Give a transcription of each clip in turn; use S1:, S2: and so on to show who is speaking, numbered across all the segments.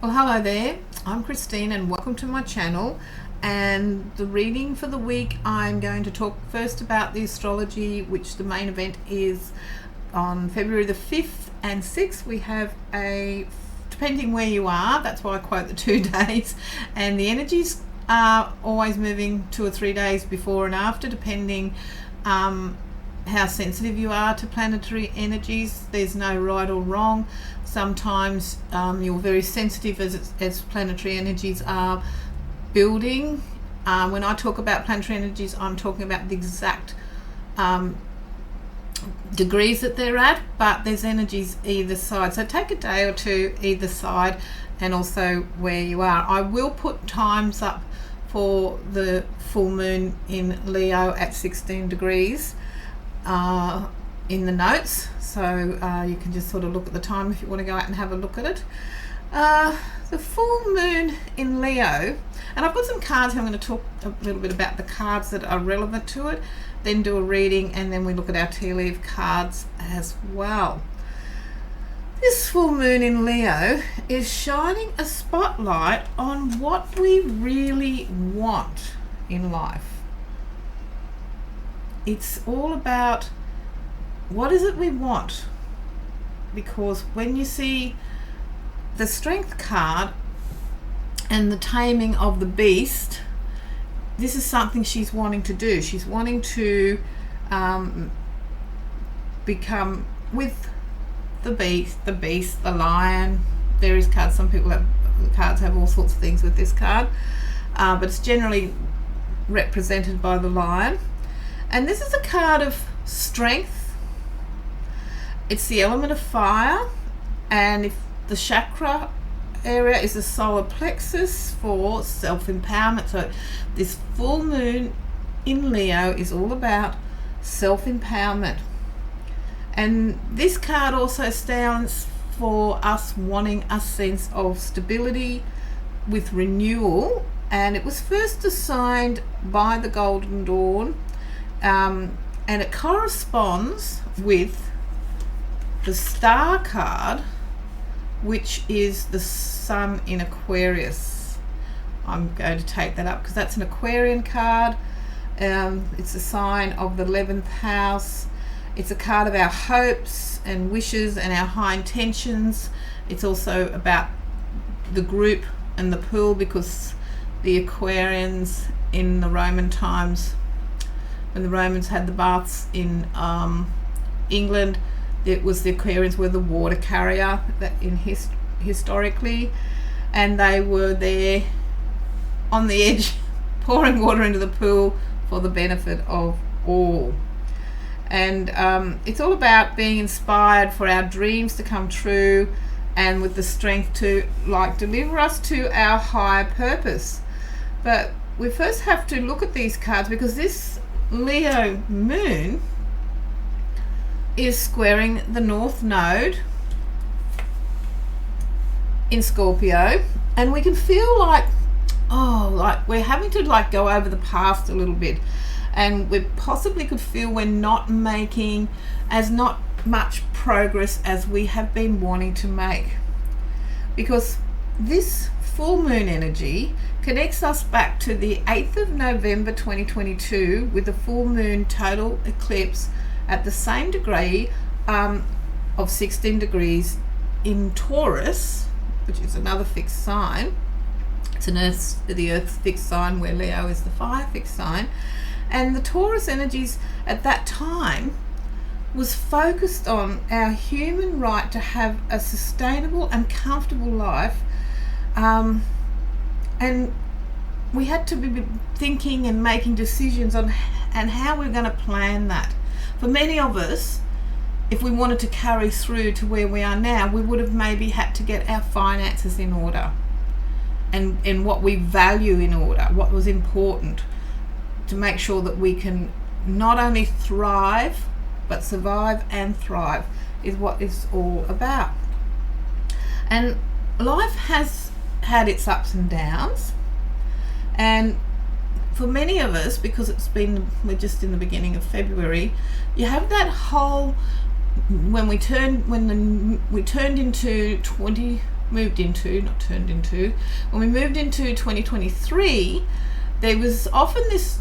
S1: Well, hello there. I'm Christine and welcome to my channel. And the reading for the week, I'm going to talk first about the astrology, which the main event is on February the 5th and 6th. We have depending where you are, that's why I quote the 2 days, and the energies are always moving 2 or 3 days before and after, depending how sensitive you are to planetary energies. There's no right or wrong. Sometimes you're very sensitive as planetary energies are building. When I talk about planetary energies, I'm talking about the exact degrees that they're at, but there's energies either side. So take a day or two either side, and also where you are. I will put times up for the full moon in Leo at 16 degrees in the notes, so you can just sort of look at the time if you want to go out and have a look at it. The full moon in Leo, and I've got some cards here. I'm going to talk a little bit about the cards that are relevant to it, then do a reading, and then we look at our tea leaf cards as well. This full moon in Leo is shining a spotlight on what we really want in life. It's all about what is it we want, because when you see the Strength card and the taming of the beast, this is something she's wanting to do. She's wanting to become with the beast, the lion, various cards. Some people have cards have all sorts of things with this card, but it's generally represented by the lion. And this is a card of strength. It's the element of fire, and if the chakra area is the solar plexus for self-empowerment. So this full moon in Leo is all about self-empowerment. And this card also stands for us wanting a sense of stability with renewal, and it was first assigned by the Golden Dawn, and it corresponds with the Star card, which is the Sun in Aquarius. I'm going to take that up because that's an Aquarian card. It's a sign of the 11th house. It's a card of our hopes and wishes and our high intentions. It's also about the group and the pool, because the Aquarians in the Roman times, when the Romans had the baths in England, it was the Aquarians were the water carrier that historically, and they were there on the edge pouring water into the pool for the benefit of all. And it's all about being inspired for our dreams to come true, and with the strength to deliver us to our higher purpose. But we first have to look at these cards, because this Leo moon is squaring the North Node in Scorpio, and we can feel like we're having to go over the past a little bit, and we possibly could feel we're not making not much progress as we have been wanting to make, because this full moon energy connects us back to the 8th of November 2022 with the full moon total eclipse at the same degree of 16 degrees in Taurus, which is another fixed sign. It's the Earth's fixed sign, where Leo is the fire fixed sign. And the Taurus energies at that time was focused on our human right to have a sustainable and comfortable life, and we had to be thinking and making decisions on how we're going to plan that. For many of us, if we wanted to carry through to where we are now, we would have maybe had to get our finances in order, and what we value in order, what was important, to make sure that we can not only thrive but survive and thrive, is what it's all about. And life has had its ups and downs, and for many of us, because we're just in the beginning of February, you have that whole, when we turned into moved into, not turned into, when we moved into 2023, there was often this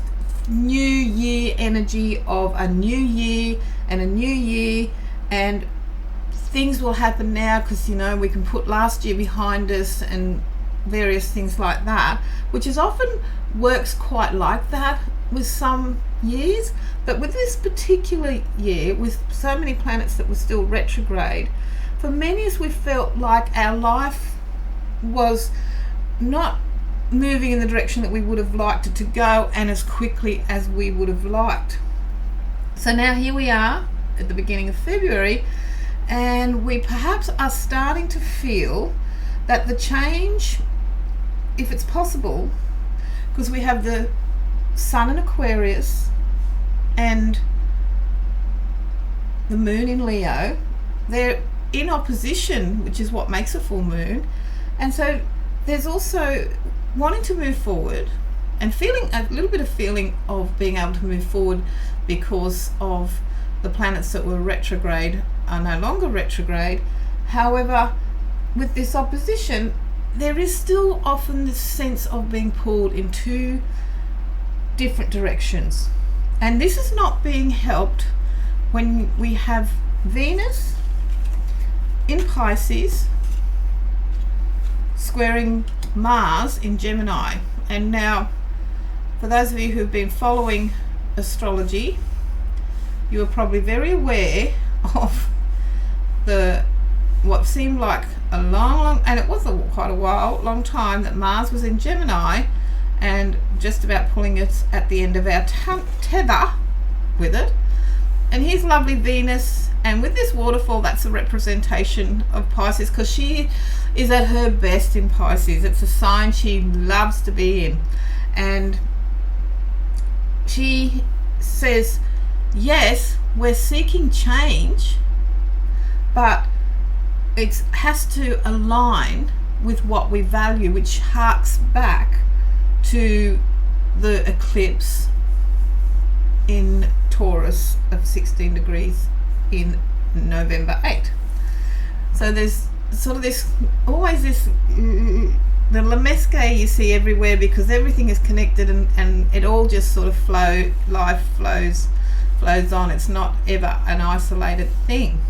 S1: new year energy of a new year and a new year, and things will happen now because, you know, we can put last year behind us and various things like that, which is often works quite like that with some years. But with this particular year, with so many planets that were still retrograde, for many of us, we felt like our life was not moving in the direction that we would have liked it to go and as quickly as we would have liked. So now here we are at the beginning of February, and we perhaps are starting to feel that the change, if it's possible, because we have the Sun in Aquarius and the Moon in Leo, they're in opposition, which is what makes a full moon. And so there's also wanting to move forward and feeling a little bit of feeling of being able to move forward because of the planets that were retrograde are no longer retrograde. However, with this opposition, there is still often this sense of being pulled in two different directions. And this is not being helped when we have Venus in Pisces squaring Mars in Gemini. And now, for those of you who've been following astrology, you are probably very aware of the what seemed like a long, and it was quite a long time that Mars was in Gemini and just about pulling us at the end of our tether with it. And here's lovely Venus, and with this waterfall, that's a representation of Pisces, because she is at her best in Pisces. It's a sign she loves to be in. And she says, yes, we're seeking change, but it has to align with what we value, which harks back to the eclipse in Taurus of 16 degrees in November 8. So there's sort of this, always this, the lemesque you see everywhere, because everything is connected, and it all just sort of life flows on. It's not ever an isolated thing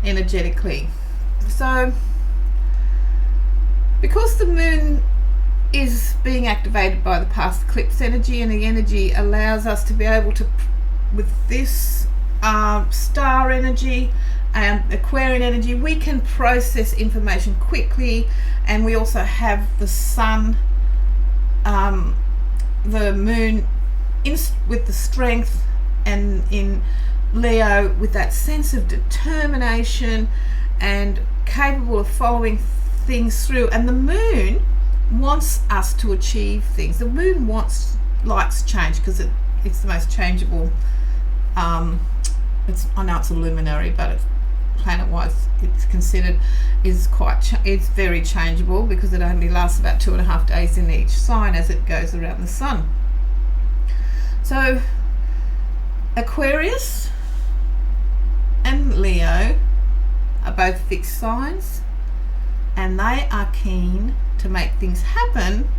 S1: energetically. So because the moon is being activated by the past eclipse energy, and the energy allows us to be able to, with this star energy and Aquarian energy, we can process information quickly. And we also have the sun, the moon with the strength, and in Leo with that sense of determination and capable of following things through. And the moon wants us to achieve things. The moon likes change, because it's the most changeable. I know it's a luminary, but it's planet-wise, it's considered it's very changeable, because it only lasts about 2.5 days in each sign as it goes around the sun. So Aquarius and Leo are both fixed signs, and they are keen to make things happen,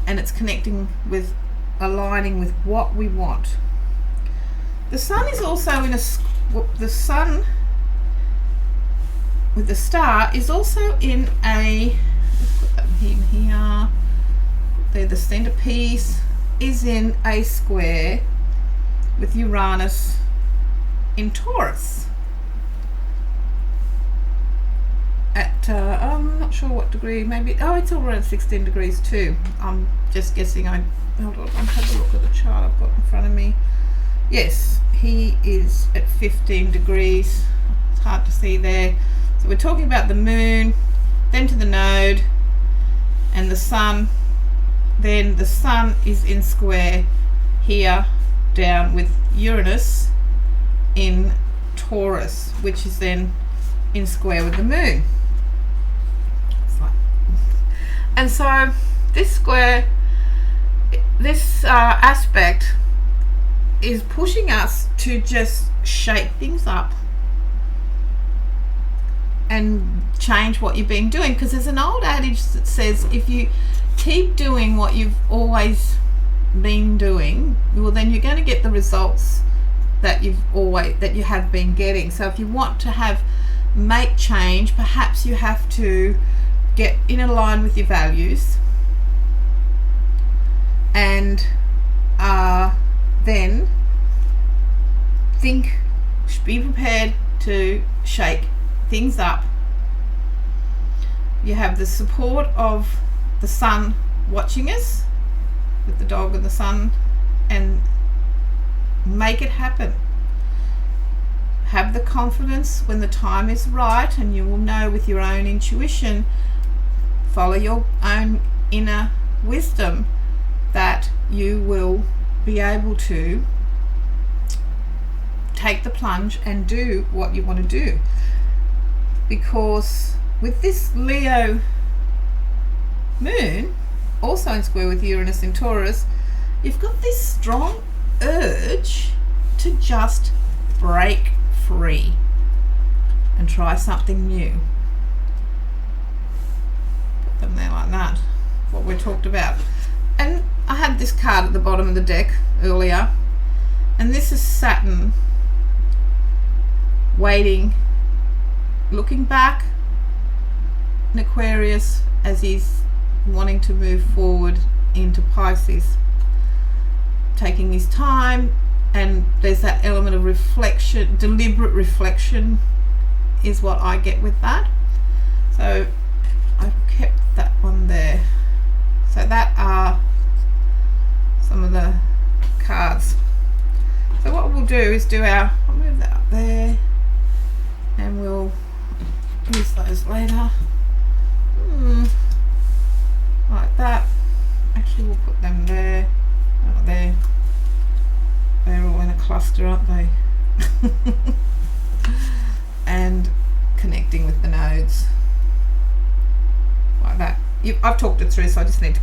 S1: and it's connecting with, aligning with what we want. The sun is also in the sun with the star is also in a, let's put that in here, there, the centerpiece is in a square with Uranus in Taurus at I'm not sure what degree, maybe, it's all around 16 degrees too. I'm just guessing. Hold on, I'll have a look at the chart I've got in front of me. Yes, he is at 15 degrees. It's hard to see there. So we're talking about the moon, then to the node, and the sun. Then the sun is in square here down with Uranus in Taurus, which is then in square with the moon. And so this square, this aspect is pushing us to just shake things up and change what you've been doing, because there's an old adage that says if you keep doing what you've always been doing, well, then you're going to get the results that you have been getting. So if you want to make change, perhaps you have to get in line with your values, and then be prepared to shake things up. You have the support of the sun watching us, with the dog and the sun, and make it happen. Have the confidence when the time is right, and you will know with your own intuition, follow your own inner wisdom, that you will be able to take the plunge and do what you want to do. Because with this Leo moon, also in square with Uranus in Taurus, you've got this strong urge to just break free and try something new. Put them there like that, what we talked about. And I had this card at the bottom of the deck earlier, and this is Saturn waiting, looking back in Aquarius as he's wanting to move forward into Pisces, taking his time. And there's that element of reflection, deliberate reflection is what I get with that. So I've kept that one there. So that are some of the cards. So what we'll do is I'll move that up there, and we'll use those later. Like that. Actually, we'll put them there, not there. They're all in a cluster, aren't they? And connecting with the nodes like that. I've talked it through, so I just want to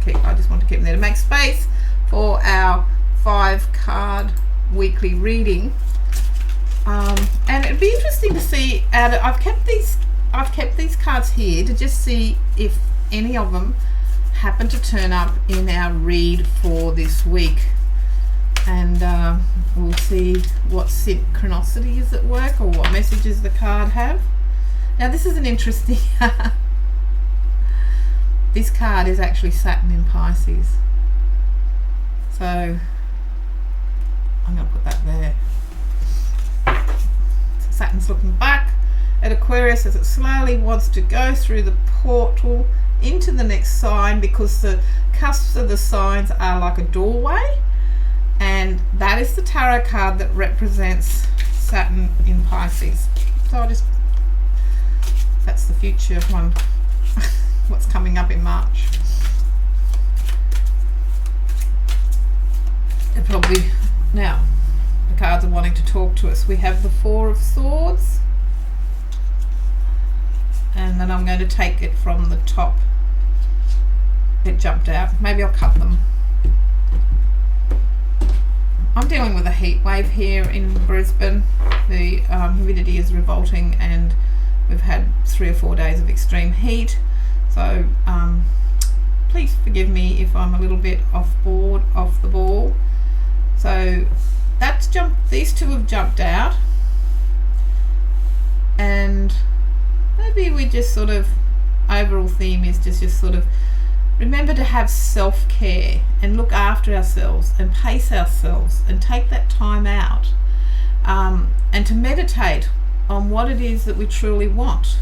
S1: keep them there to make space for our 5-card weekly reading. And it'd be interesting to see. I've kept these cards here to just see if any of them happen to turn up in our read for this week. And we'll see what synchronicity is at work, or what messages the card have. Now this is an interesting this card is actually Saturn in Pisces, so I'm going to put that there. So Saturn's looking back at Aquarius as it slowly wants to go through the portal into the next sign, because the cusps of the signs are like a doorway. And that is the tarot card that represents Saturn in Pisces. So that's the future one, what's coming up in March. Now, the cards are wanting to talk to us. We have the 4 of Swords. And then I'm going to take it from the top. It jumped out. Maybe I'll cut them. I'm dealing with a heat wave here in Brisbane. The humidity is revolting, and we've had 3 or 4 days of extreme heat. So please forgive me if I'm a little bit off the ball. So that's jumped. These 2 have jumped out, and maybe we just sort of, overall theme is just sort of remember to have self-care and look after ourselves and pace ourselves and take that time out, and to meditate on what it is that we truly want.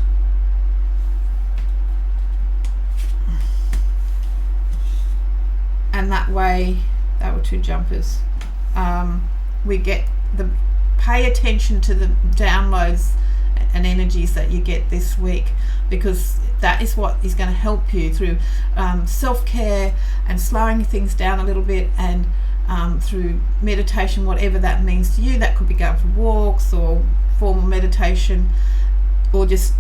S1: And that way, that were 2 jumpers. We get pay attention to the downloads and energies that you get this week, because that is what is going to help you through self-care and slowing things down a little bit, and through meditation, whatever that means to you. That could be going for walks or formal meditation, or just,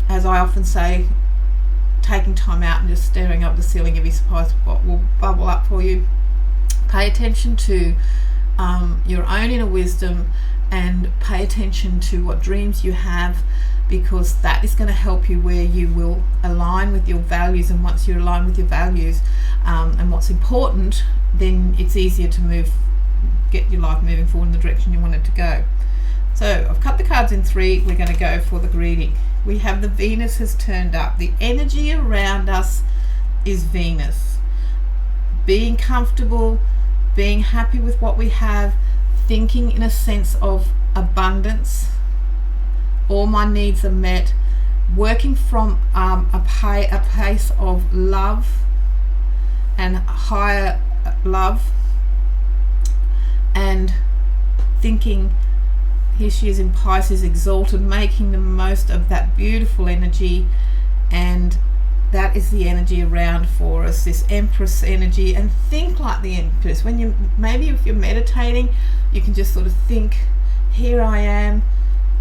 S1: as I often say, taking time out and just staring up the ceiling every surprise what will bubble up for you. Pay attention to your own inner wisdom, and pay attention to what dreams you have, because that is going to help you where you will align with your values. And once you align with your values and what's important, then it's easier to get your life moving forward in the direction you want it to go. So I've cut the cards in 3. We're going to go for the reading. We have the Venus has turned up. The energy around us is Venus. Being comfortable, being happy with what we have, thinking in a sense of abundance. All my needs are met. Working from a place of love and higher love, and thinking, here she is in Pisces, exalted, making the most of that beautiful energy. And that is the energy around for us, this Empress energy. And think like the Empress. When you, maybe if you're meditating, you can just sort of think, here I am,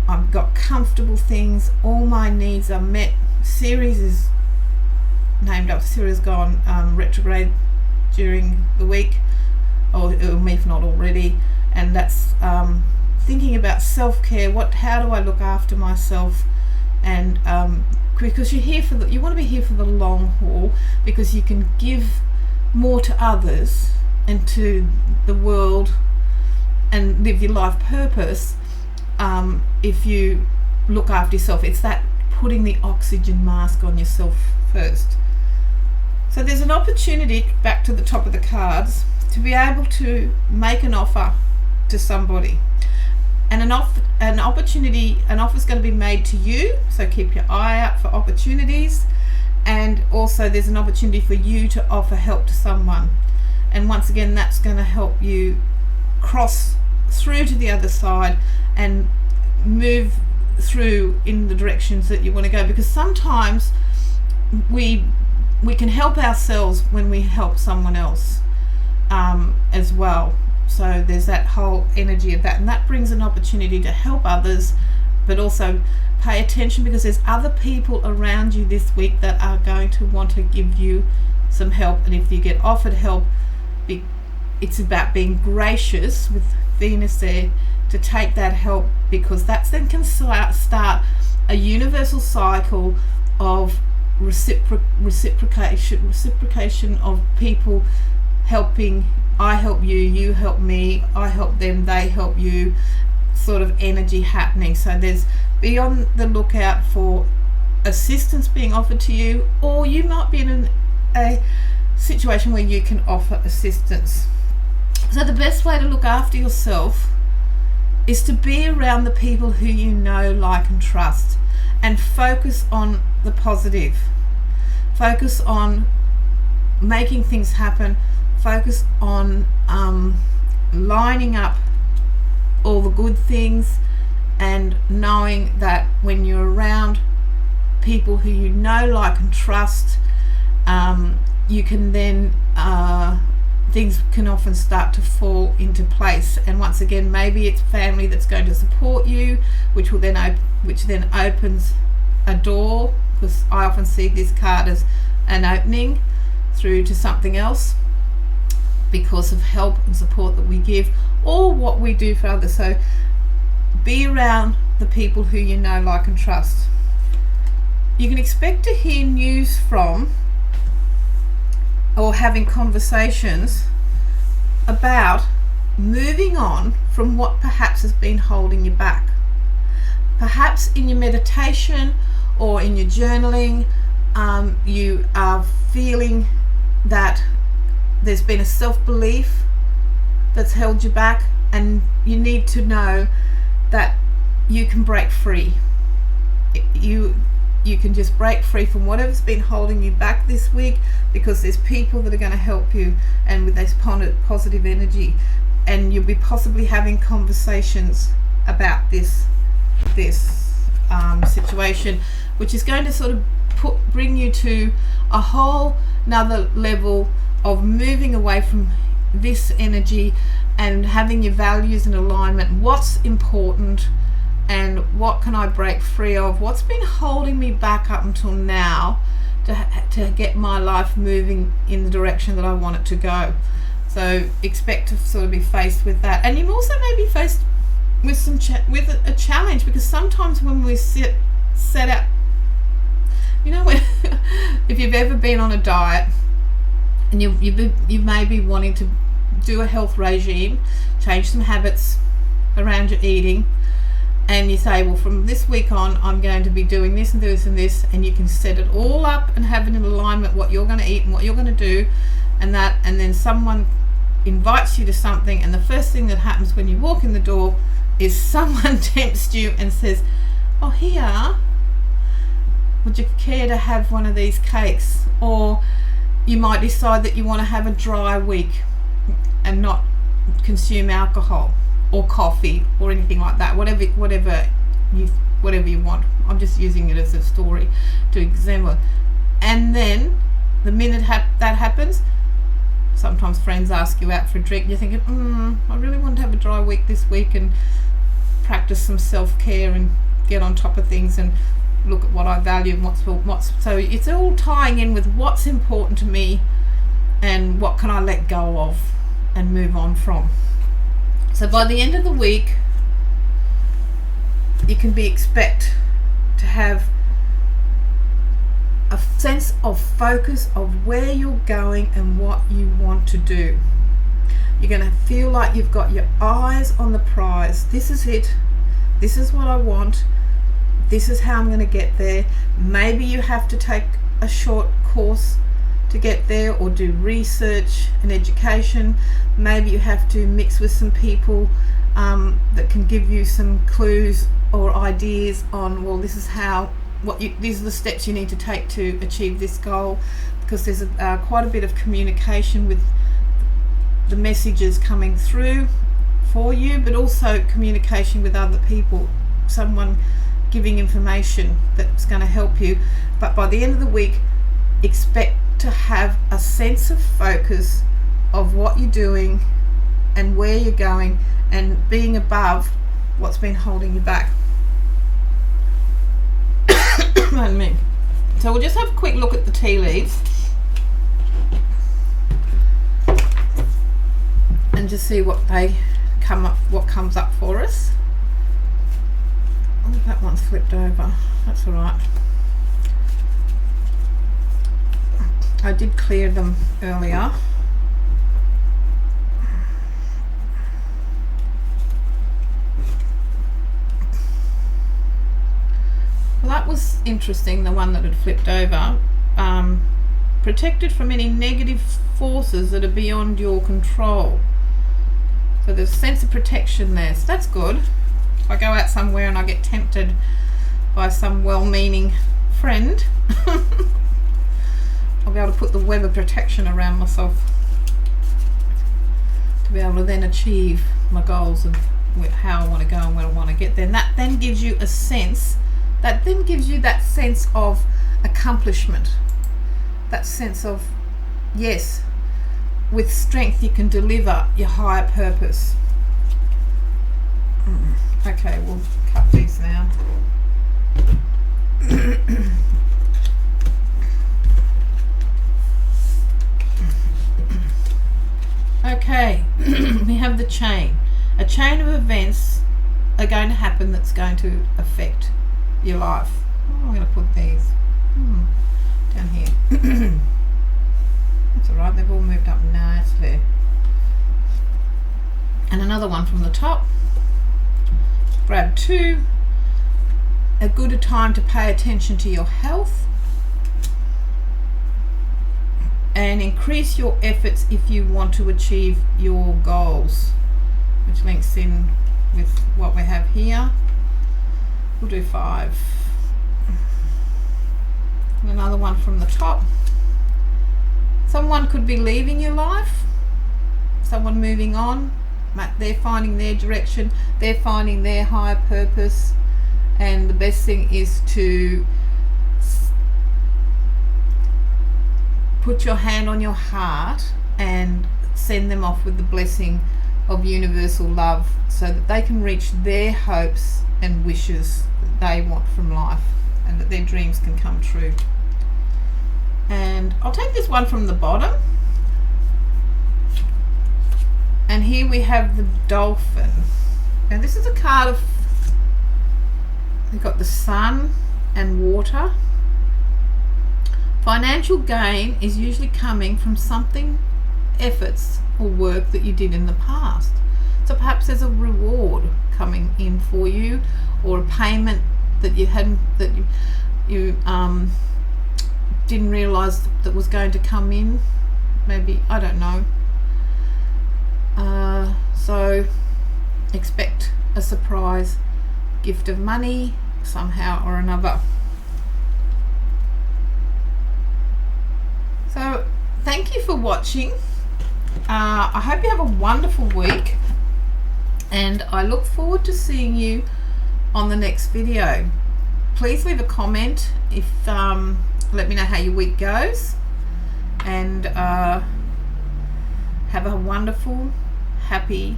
S1: I've got comfortable things, all my needs are met. Ceres is named up. Ceres has gone retrograde during the week, or if not already, and that's thinking about self-care. How do I look after myself? And because you're here you want to be here for the long haul, because you can give more to others and to the world and live your life purpose if you look after yourself. It's that putting the oxygen mask on yourself first. So there's an opportunity, back to the top of the cards, to be able to make an offer to somebody. And an offer is going to be made to you, so keep your eye out for opportunities. And also there's an opportunity for you to offer help to someone, and once again that's going to help you cross through to the other side and move through in the directions that you want to go, because sometimes we can help ourselves when we help someone else as well. So there's that whole energy of that, and that brings an opportunity to help others, but also pay attention, because there's other people around you this week that are going to want to give you some help. And if you get offered help, it's about being gracious with Venus there to take that help, because that's then can start a universal cycle of reciprocation of people helping. I help you, you help me, I help them, they help you, sort of energy happening. So be on the lookout for assistance being offered to you, or you might be in a situation where you can offer assistance. So the best way to look after yourself is to be around the people who you know, like and trust, and focus on the positive. Focus on making things happen. Focus on lining up all the good things, and knowing that when you're around people who you know, like and trust, you can then things can often start to fall into place. And once again, maybe it's family that's going to support you, which then opens a door, because I often see this card as an opening through to something else, because of help and support that we give, or what we do for others. So be around the people who you know, like and trust. You can expect to hear news from, or having conversations about moving on from what perhaps has been holding you back. Perhaps in your meditation or in your journaling, you are feeling that there's been a self-belief that's held you back, and you need to know that you can break free. You can just break free from whatever's been holding you back this week, because there's people that are going to help you, and with this positive energy, and you'll be possibly having conversations about this situation, which is going to sort of bring you to a whole another level of moving away from this energy and having your values in alignment. What's important, and what can I break free of? What's been holding me back up until now to get my life moving in the direction that I want it to go? So expect to sort of be faced with that, and you also may be faced with with a challenge, because sometimes when we sit set out. You know, when if you've ever been on a diet and you may be wanting to do a health regime, change some habits around your eating, and you say, well, from this week on I'm going to be doing this and this and this, and you can set it all up and have it in alignment what you're going to eat and what you're going to do, and then someone invites you to something, and the first thing that happens when you walk in the door is someone tempts you and says, oh, here, would you care to have one of these cakes? Or you might decide that you want to have a dry week and not consume alcohol or coffee or anything like that, whatever you want. I'm just using it as a story to examine. And then the minute that happens, sometimes friends ask you out for a drink and you're thinking, I really want to have a dry week this week and practice some self-care and get on top of things and look at what I value and what's so it's all tying in with what's important to me and what can I let go of and move on from. So by the end of the week, you can expect to have a sense of focus of where you're going and what you want to do. You're going to feel like you've got your eyes on the prize. This is it. This is what I want. This is how I'm going to get there. Maybe you have to take a short course to get there or do research and education. Maybe you have to mix with some people that can give you some clues or ideas on, well, this is how these are the steps you need to take to achieve this goal, because there's quite a bit of communication with the messages coming through for you, but also communication with other people, someone giving information that's going to help you. But by the end of the week, expect to have a sense of focus of what you're doing and where you're going and being above what's been holding you back. So we'll just have a quick look at the tea leaves and just see what comes up for us. Oh, that one's flipped over. That's all right. I did clear them earlier. Well, that was interesting, the one that had flipped over. Protected from any negative forces that are beyond your control. So there's a sense of protection there. So that's good. If I go out somewhere and I get tempted by some well-meaning friend, I'll be able to put the web of protection around myself to be able to then achieve my goals and how I want to go and where I want to get there. And that then gives you a sense, that sense of accomplishment, that sense of, yes, with strength you can deliver your higher purpose. Okay, we'll cut these now. Okay, we have the chain. A chain of events are going to happen that's going to affect your life. Oh, I'm going to put these down here. That's all right, they've all moved up nicely. And another one from the top. Grab two. A good time to pay attention to your health and increase your efforts if you want to achieve your goals, which links in with what we have here. We'll do 5. And another one from the top. Someone could be leaving your life, someone moving on. They're finding their direction, they're finding their higher purpose, and the best thing is to put your hand on your heart and send them off with the blessing of universal love so that they can reach their hopes and wishes that they want from life and that their dreams can come true. And I'll take this one from the bottom. And here we have the dolphin. And this is a card of, we've got the sun and water. Financial gain is usually coming from something, efforts or work that you did in the past. So perhaps there's a reward coming in for you, or a payment that you hadn't, that you didn't realize that was going to come in. Maybe, I don't know. So expect a surprise gift of money somehow or another. So thank you for watching. I hope you have a wonderful week, and I look forward to seeing you on the next video. Please leave a comment if let me know how your week goes, and have a wonderful, happy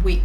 S1: week.